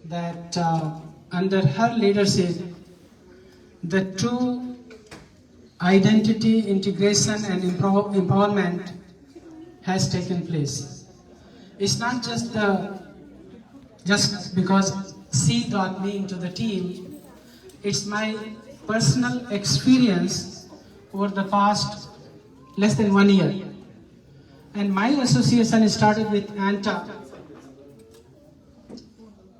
that under her leadership, the true identity, integration and empowerment has taken place. It's not just because she got me into the team, it's my personal experience over the past less than 1 year. And my association started with ANTA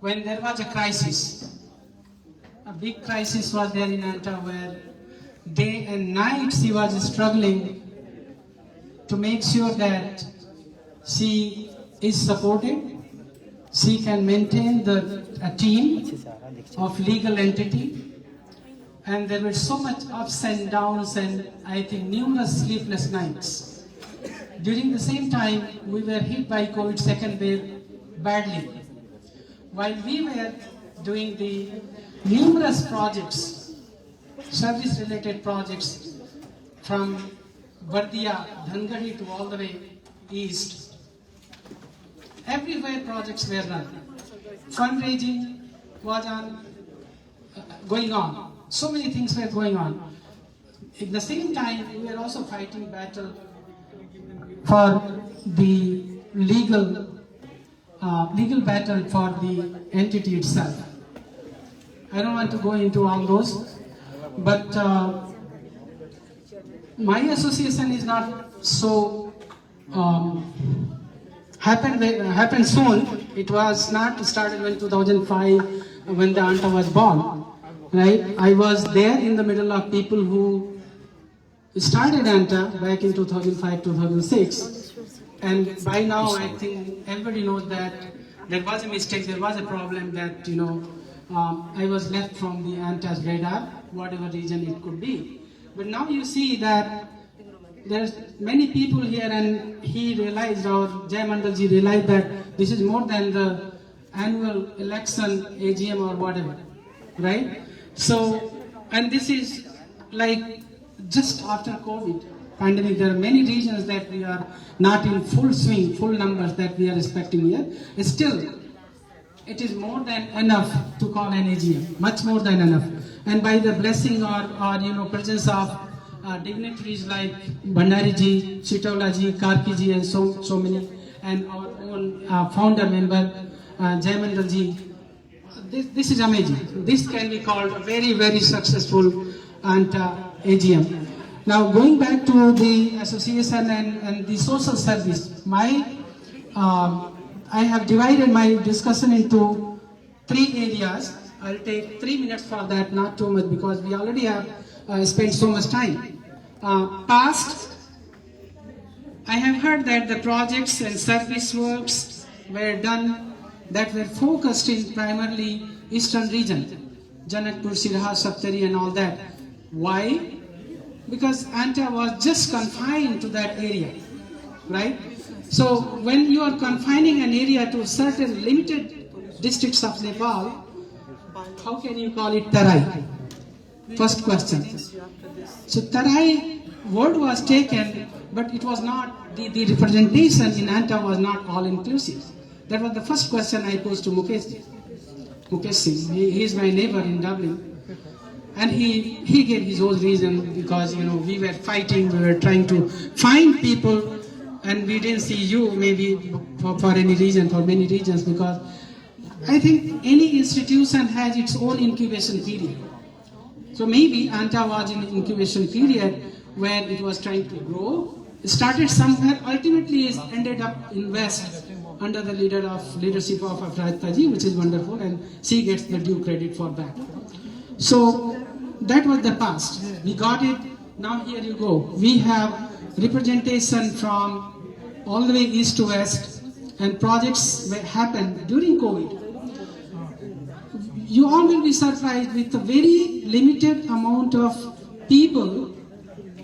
when there was a crisis. A big crisis was there in ANTA where day and night she was struggling to make sure that she is supported, she can maintain a team of legal entity, and there were so much ups and downs and I think numerous sleepless nights. During the same time, we were hit by COVID second wave badly. While we were doing the numerous projects, service-related projects from Bardia, Bhandari to all the way east, everywhere projects were run. Fundraising was going on. So many things were going on. At the same time, we were also fighting battle for the legal battle for the entity itself. I don't want to go into all those, but my association is not so happened soon. It was not started in 2005 when the ANTA was born, right? I was there in the middle of people who started ANTA back in 2005, 2006, and by now I think everybody knows that there was a mistake, there was a problem that, I was left from the ANTA's radar, whatever reason it could be. But now you see that there's many people here, and he realized, or Jai Mandalji realized, that this is more than the annual election, AGM or whatever, right? So, and this is like just after COVID pandemic, there are many regions that we are not in full swing, full numbers that we are expecting here. Still, it is more than enough to call an AGM, much more than enough. And by the blessing or presence of dignitaries like Bhandari ji, Chitawla ji, Karki ji, and so many, and our own founder member Jai Mandal ji, this is amazing. This can be called a very, very successful ANTA AGM. Now going back to the association and the social service, I have divided my discussion into 3 areas. I'll take 3 minutes for that, not too much, because we already have spent so much time. Past, I have heard that the projects and service works were done that were focused in primarily eastern region, Janakpur, Sirha, Saptari and all that. Why? Because ANTA was just confined to that area, right? So when you are confining an area to certain limited districts of Nepal, how can you call it Tarai? First question. So Tarai word was taken, but it was not, the representation in ANTA was not all inclusive. That was the first question I posed to Mukesh Singh. He is my neighbor in Dublin. And he gave his own reason, because we were fighting, we were trying to find people, and we didn't see you maybe for any reason, for many reasons, because I think any institution has its own incubation period. So maybe ANTA was in incubation period where it was trying to grow. It started somewhere, ultimately is ended up in West under the leadership of Afrajita ji, which is wonderful, and she gets the due credit for that. So that was the past. We got it. Now here you go. We have representation from all the way east to west, and projects happened during COVID. You all will be surprised with a very limited amount of people.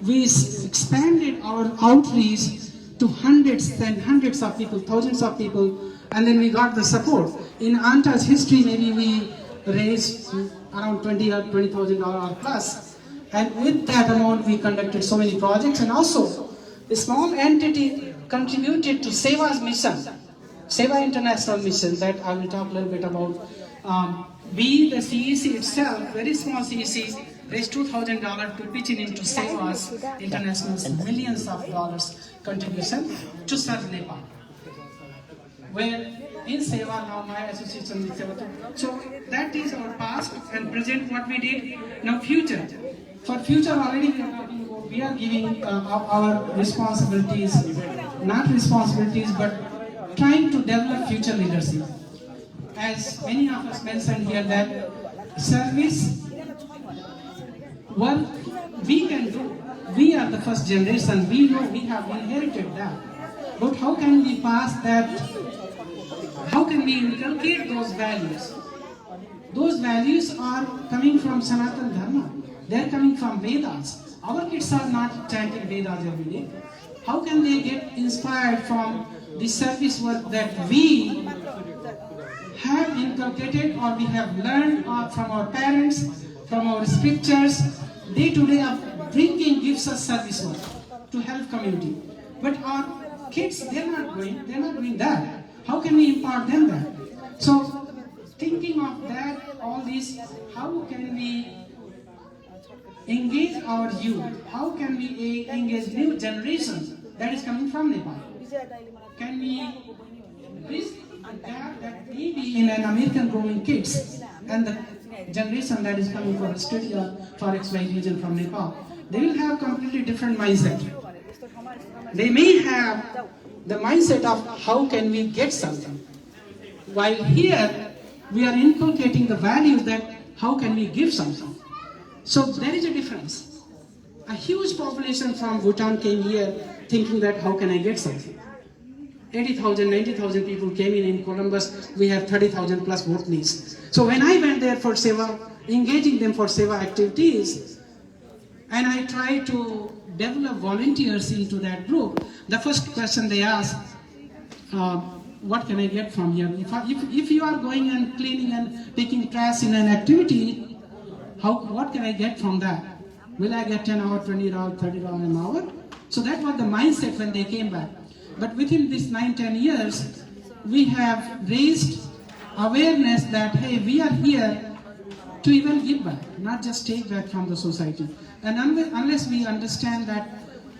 We expanded our outreach to hundreds and hundreds of people, thousands of people, and then we got the support. In ANTA's history, maybe we raised around $20,000 or plus, and with that amount we conducted so many projects, and also the small entity contributed to Seva's mission. Seva International Mission that I will talk a little bit about. We, the CEC itself, very small CEC, raised $2,000 to pitch in into Seva's International's millions of dollars contribution to serve Nepal. Where in Seva now my association with Seva. So that is our past and present what we did. Now future. For future already we are talking about, we are giving our responsibilities, not responsibilities but trying to develop future leadership. As many of us mentioned here that service work we can do. We are the first generation, we know we have inherited that. But how can we pass that? How can we inculcate those values? Those values are coming from Sanatana Dharma. They are coming from Vedas. Our kids are not chanting Vedas every day. How can they get inspired from the service work that we have inculcated or we have learned from our parents, from our scriptures? Day to day of drinking gives us service work to help community. But our kids, they're not doing that. How can we impart them that? So thinking of that, all this, how can we engage our youth? How can we engage new generation that is coming from Nepal? Can we bridge the gap that may be in an American growing kids and the generation that is coming from Australia, for XY region from Nepal? They will have completely different mindset. They may have the mindset of how can we get something. While here, we are inculcating the values that how can we give something. So there is a difference. A huge population from Bhutan came here thinking that how can I get something. 80,000, 90,000 people came in Columbus. We have 30,000 plus Bhutanese. So when I went there for Seva, engaging them for Seva activities, and I tried to develop volunteers into that group, the first question they asked, what can I get from here? If you are going and cleaning and picking trash in an activity, what can I get from that? Will I get 10 hours, 20 hours, 30 hours an hour? So that was the mindset when they came back. But within these 9-10 years, we have raised awareness that, hey, we are here to even give back, not just take back from the society. And unless we understand that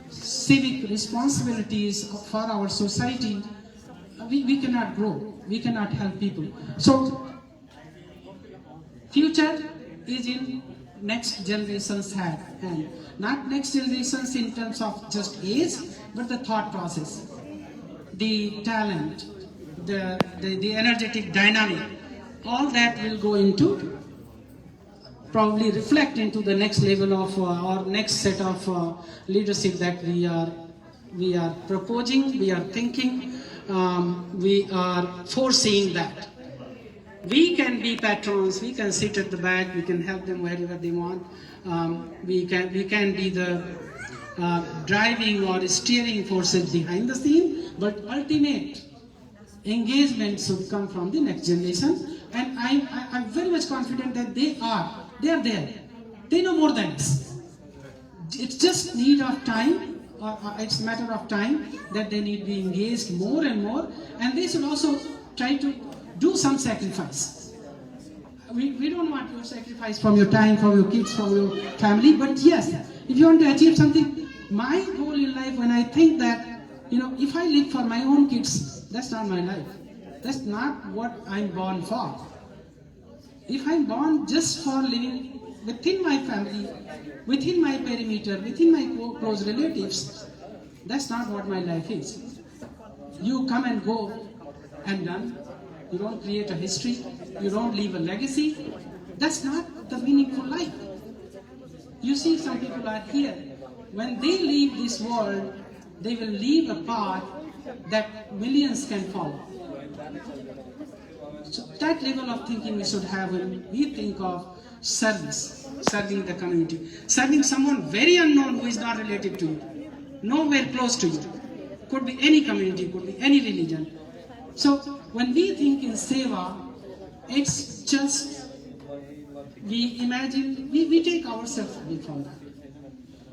civic responsibilities for our society, we cannot grow, we cannot help people. So, future is in next generation's hand. Not next generations in terms of just age, but the thought process, the talent, the energetic dynamic, all that will go into, probably reflect into the next level of or next set of leadership that we are proposing, we are thinking, we are foreseeing that. We can be patrons, we can sit at the back, we can help them wherever they want. We can be the driving or steering forces behind the scene, but ultimate engagement should come from the next generation. And I'm very much confident that they are there. They know more than us. It's just need of time, it's a matter of time that they need to be engaged more and more, and they should also try to do some sacrifice. We don't want to sacrifice from your time, from your kids, from your family, but yes, if you want to achieve something, my goal in life, when I think that, if I live for my own kids, that's not my life. That's not what I'm born for. If I'm born just for living within my family, within my perimeter, within my close relatives, that's not what my life is. You come and go and done. You don't create a history. You don't leave a legacy. That's not the meaningful life. You see, some people are here. When they leave this world, they will leave a path that millions can follow. So that level of thinking we should have when we think of service, serving the community, serving someone very unknown who is not related to you, nowhere close to you. Could be any community, could be any religion. So when we think in Seva, it's just, we imagine, we take ourselves away from that.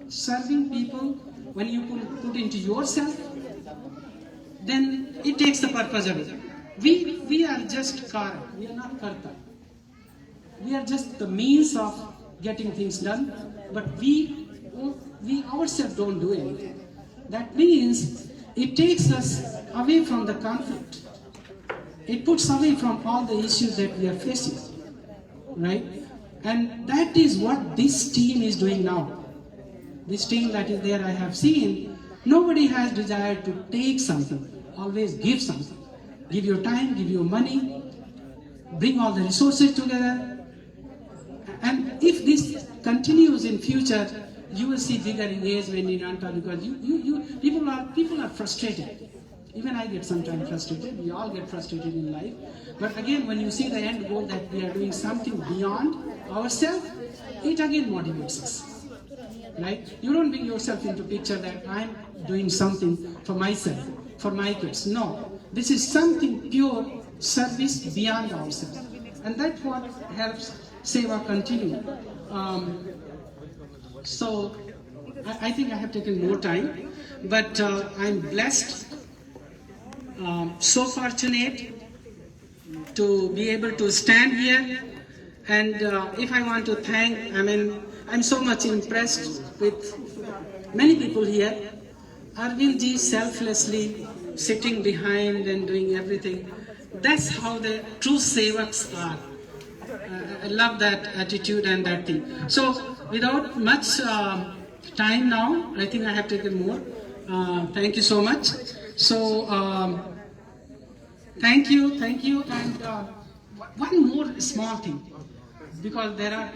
Serving people, when you put into yourself, then it takes the purpose away. We are just Kara, we are not Karta. We are just the means of getting things done, but we ourselves don't do anything. That means it takes us away from the conflict. It puts away from all the issues that we are facing, right? And that is what this team is doing now. This team that is there, I have seen, nobody has desire to take something, always give something. Give your time, give your money, bring all the resources together. And if this continues in future, you will see bigger engagement in ANTA, because people are frustrated. Even I get sometimes frustrated. We all get frustrated in life. But again, when you see the end goal that we are doing something beyond ourselves, it again motivates us. Right? You don't bring yourself into picture that I'm doing something for myself, for my kids. No. This is something pure service beyond ourselves. And that's what helps Seva continue. So I think I have taken more time, but I'm blessed, so fortunate to be able to stand here. And if I want to thank, I'm so much impressed with many people here. Arvindji selflessly sitting behind and doing everything. That's how the true sevaks are. I love that attitude and that thing. So without much time now, I think I have taken more. Thank you so much. So thank you. And one more small thing, because there are